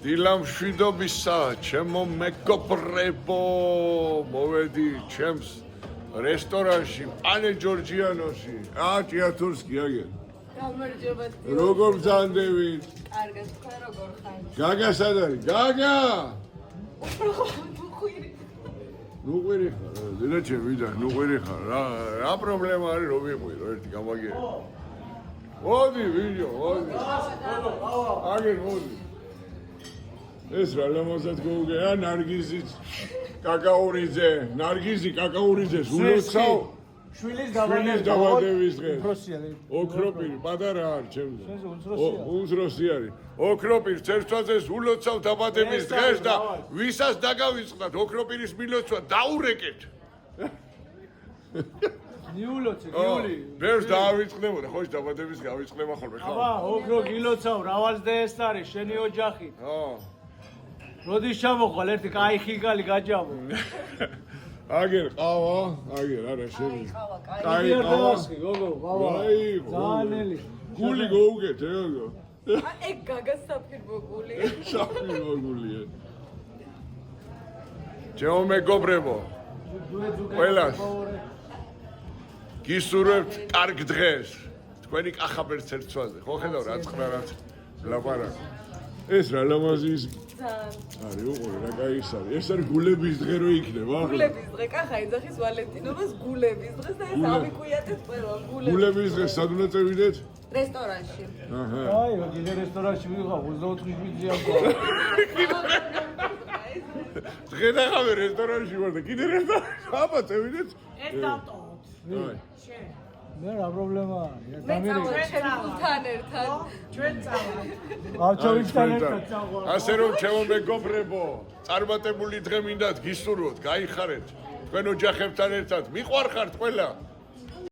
დილამშვიდობისა, ჩემო მეგობრებო, მოვედი ჩემს რესტორანში, პანე ჯორჯიანოში. ჭიათურსკი აგერ. გამარჯობათ. როგორ ბრძანდებით? კარგად, თქვენ როგორ ხართ? გაგა სად არის? გაგა! უხვირი. ნუყვირი ხარ, დედაჩემ ვიდა, ნუყვირი ხარ. რა პრობლემა არის, რომ ვიყვირო, ერთი გამაგერი. მოდი, ვიდეო, მოდი. აგერ მოდი. ეს რა ლამაზად გოუგეა, ნარგიზიც, კაკაურიძე, ნარგიზი, კაკაურიძეს ულოცავ. შვილის დაბადების დღეს. უფროსია. ოქროპირი, პატარა არ ჩემზე. უმცროსია. უმცროსი არის. ოქროპირი, ცერცვაძეს ულოცავ დაბადების დღეს და ვისაც დაგავიწყდათ ოქროპირის მილოცვა დაურეკეთ. ნიულოცი, ნიული. ბევრს დაავიწყდებოდა, ხო, დაბადების გავიწყდება ხოლმე, ხო? აბა, ოქრო გილოცავ, რავალს ეს არის, შენი ოჯახი. როდის ჩამოყვალ ერთი კაი ხიგალი გაჯამო. აგერ ყავა, აგერ არა შენი. კაი ყავა. გოგო, ყავა. აი, ძანელი. გული გოუგეთ, ეგო. ეგ გაგას საფირმო გული. საფირმო გულია. ჩემო მეგობრებო, ყველას გისურვებთ კარგ დღეს. თქვენი კახაბერთ ცერცვაზე, ხო ხედავ რა ცხრა ლაპარაკ. ეს რა ლამაზის არის უყურე რა კაი ის არის. ეს არის გულების დღე რო იქნება. გულების დღე, კახა იძახის ვალენტინობას გულების დღეს და ეს ავიკუიატეთ ყველა გულების. გულების დღეს სად უნდა წევიდეთ? რესტორანში. აჰა. აი, კიდე რესტორანში ვიღავ 24 შვიდია ყო. დღე დახავე რესტორანში ვარ და კიდე რესტორანში. აბა წევიდეთ? ეს დავტოვოთ. აი. შენ. მე რა პრობლემაა? მე წავალ ჩემთან ერთად. ჩვენ წავალ. ავჩოვიცთან ერთად წავალ. ასე რომ ჩემო მეგობრებო, წარმატებული დღე მინდათ გისურვოთ, გაიხარეთ თქვენ ოჯახებთან ერთად. მიყვარხართ ყველა.